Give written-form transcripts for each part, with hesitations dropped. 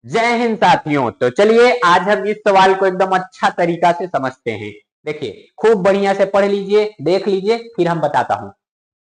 जय हिंद साथियों। तो चलिए आज हम इस सवाल को एकदम अच्छा तरीका से समझते हैं। देखिए खूब बढ़िया से पढ़ लीजिए, देख लीजिए, फिर हम बताता हूं।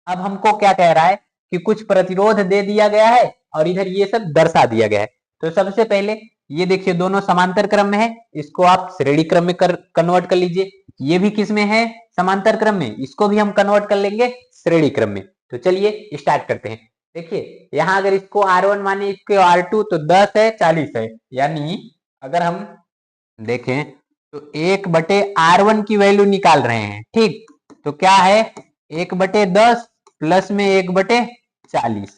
अब हमको क्या कह रहा है कि कुछ प्रतिरोध दे दिया गया है और इधर ये सब दर्शा दिया गया है। तो सबसे पहले ये देखिए दोनों समांतर क्रम में है, इसको आप श्रेणी क्रम में कन्वर्ट कर लीजिए। ये भी किस में है? समांतर क्रम में, इसको भी हम कन्वर्ट कर लेंगे श्रेणी क्रम में। तो चलिए स्टार्ट करते हैं। देखिए यहाँ अगर इसको R1 माने, इसको R2, तो 10 है 40 है। यानी अगर हम देखें तो 1/R1 की वैल्यू निकाल रहे हैं, ठीक। तो क्या है, 1/10 प्लस में 1/40,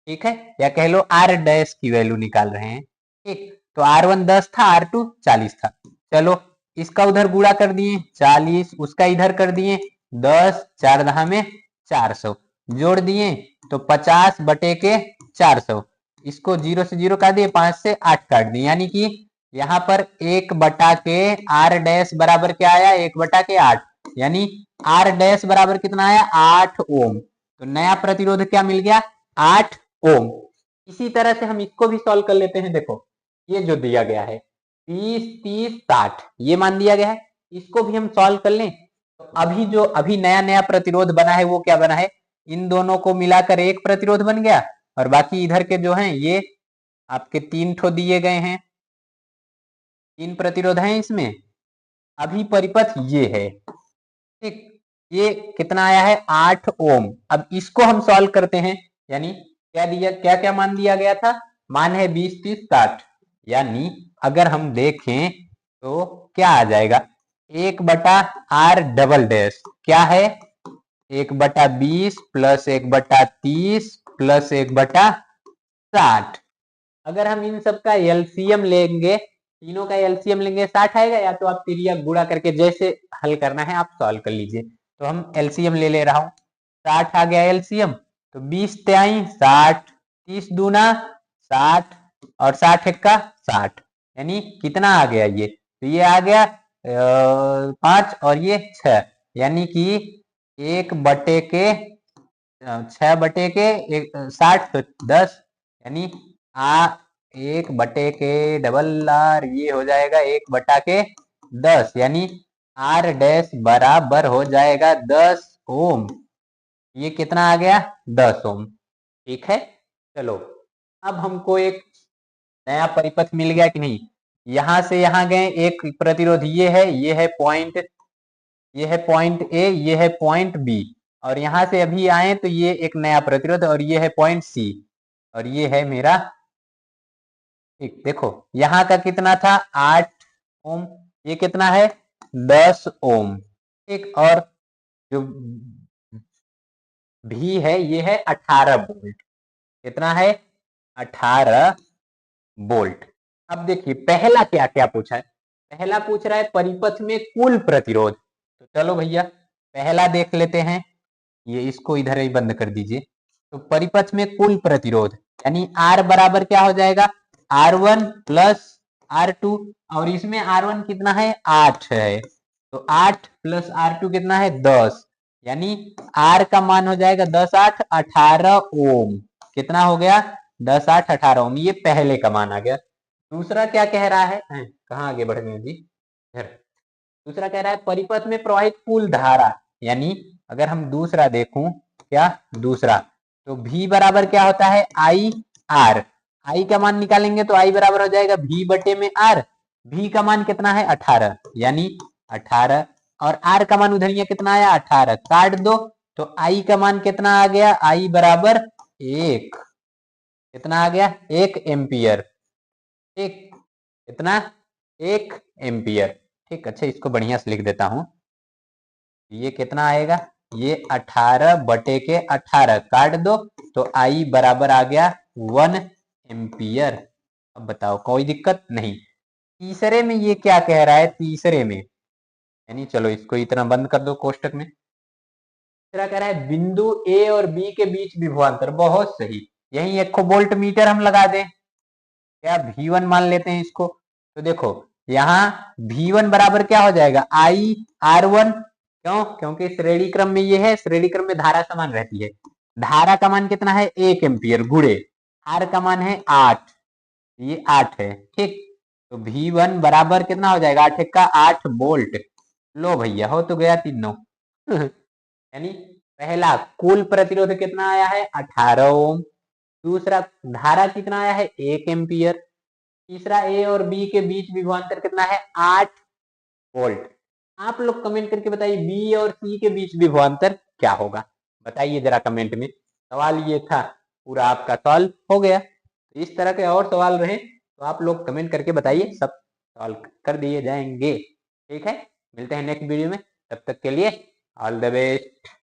ठीक है, या कह लो R डैश की वैल्यू निकाल रहे हैं, ठीक। तो R1 10 था, R2 40 था। चलो इसका उधर गुणा कर दिए 40, उसका इधर कर दिए 10, 4 दहा में 400, जोड़ दिए तो 50/400। इसको 0 से 0 काट दिए, 5 से 8 काट दिए, यानी कि यहाँ पर 1/के R डैश बराबर क्या आया? 1/8, यानी R डैश बराबर कितना आया? 8 ओम। तो नया प्रतिरोध क्या मिल गया? 8 ओम। इसी तरह से हम इसको भी सॉल्व कर लेते हैं। देखो ये जो दिया गया है 30 30 60, ये मान दिया गया है, इसको भी हम सॉल्व कर लें। तो अभी जो नया नया प्रतिरोध बना है वो क्या बना है? इन दोनों को मिलाकर एक प्रतिरोध बन गया, और बाकी इधर के जो हैं ये आपके 3 ठो दिए गए हैं, 3 प्रतिरोध हैं इसमें। अभी परिपथ ये है, ठीक। ये कितना आया है? 8 ओम। अब इसको हम सॉल्व करते हैं, यानी क्या दिया, क्या क्या मान दिया गया था? मान है 20 30 60, यानी अगर हम देखें तो क्या आ जाएगा? 1/R डबल डैश क्या है? 1/20 प्लस 1/30 प्लस 1/60। अगर हम इन सब का एलसीएम लेंगे, तीनों का एलसीएम लेंगे, 60 आएगा, या तो आप तिरिया गुणा करके जैसे हल करना है आप सॉल्व कर लीजिए। तो हम एलसीएम ले रहा हूं, 60 आ गया एलसीएम। तो 20 त्याई 60, 30 दूना 60, और 60 एक्का 60, यानी कितना आ गया ये? तो ये आ गया 5 और ये 6, यानी कि 60 तो 10, यानी आ 1/के डबल आर, ये हो जाएगा 1/10, यानी आर डैश बराबर हो जाएगा 10 ओम। ये कितना आ गया? 10 ओम, ठीक है। चलो अब हमको एक नया परिपथ मिल गया कि नहीं? यहां से यहां गए, एक प्रतिरोध ये है पॉइंट, ये है पॉइंट ए, ये है पॉइंट बी, और यहां से अभी आए तो ये एक नया प्रतिरोध, और ये है पॉइंट सी, और ये है मेरा, ठीक। देखो यहां का कितना था? 8 ओम, ये कितना है? 10 ओम, ठीक। और जो भी है ये है 18 वोल्ट। कितना है? 18 वोल्ट। अब देखिए पहला क्या क्या पूछा है? पहला पूछ रहा है परिपथ में कुल प्रतिरोध। तो चलो भैया पहला देख लेते हैं, ये इसको इधर ही बंद कर दीजिए। तो परिपथ में कुल प्रतिरोध यानी R बराबर क्या हो जाएगा? R1 प्लस R2, और इसमें R1 कितना है? 8 है, तो 8 प्लस R2 कितना है? 10, यानी R का मान हो जाएगा 10 8 18 ओम। कितना हो गया? 10 8 18 ओम, ये पहले का मान आ गया। दूसरा क्या कह रहा है? कहाँ आगे बढ़ गए जी? दूसरा कह रहा है परिपथ में प्रवाहित कुल धारा, यानी अगर हम दूसरा देखूं, क्या दूसरा, तो V बराबर क्या होता है? I R. आई का मान निकालेंगे तो आई बराबर हो जाएगा V बटे में आर। V का मान कितना है? 18, यानी 18, और आर का मान उधर ये कितना आया? 18, काट दो तो आई का मान कितना आ गया? आई बराबर 1, कितना आ गया? 1 एम्पियर, ठीक। कितना? 1 एम्पियर, ठीक। अच्छा इसको बढ़िया से लिख देता हूं, ये कितना आएगा? ये 18/18 काट दो तो आई बराबर आ गया 1 एम्पियर। अब बताओ कोई दिक्कत नहीं? तीसरे में ये क्या कह रहा है? तीसरे में यानी चलो इसको इतना बंद कर दो कोष्टक में। तीसरा कह रहा है बिंदु ए और बी के बीच विभवांतर। बहुत सही, यही एक वोल्ट मीटर हम लगा दें, क्या V1 मान लेते हैं इसको। तो देखो यहाँ V1 बराबर क्या हो जाएगा? आई R1, क्यों? क्योंकि श्रेणी क्रम में ये है, श्रेणी क्रम में धारा समान रहती है। धारा का मान कितना है? 1 एम्पियर गुड़े R का मान है 8, ये 8 है, ठीक। तो V1 बराबर कितना हो जाएगा, 8 का 8 वोल्ट। लो भैया, हो तो गया तीनों। यानी पहला कुल प्रतिरोध कितना आया है, 18 ओम। दूसरा धारा कितना आया है, 1 एम्पियर। तीसरा ए और बी के बीच विभवांतर कितना है, 8 वोल्ट। आप लोग कमेंट करके बताइए बी और सी के बीच विभवांतर क्या होगा, बताइए जरा कमेंट में। सवाल ये था, पूरा आपका सॉल्व हो गया। इस तरह के और सवाल रहे तो आप लोग कमेंट करके बताइए, सब सॉल्व कर दिए जाएंगे। ठीक है, मिलते हैं नेक्स्ट वीडियो में, तब तक के लिए ऑल द बेस्ट।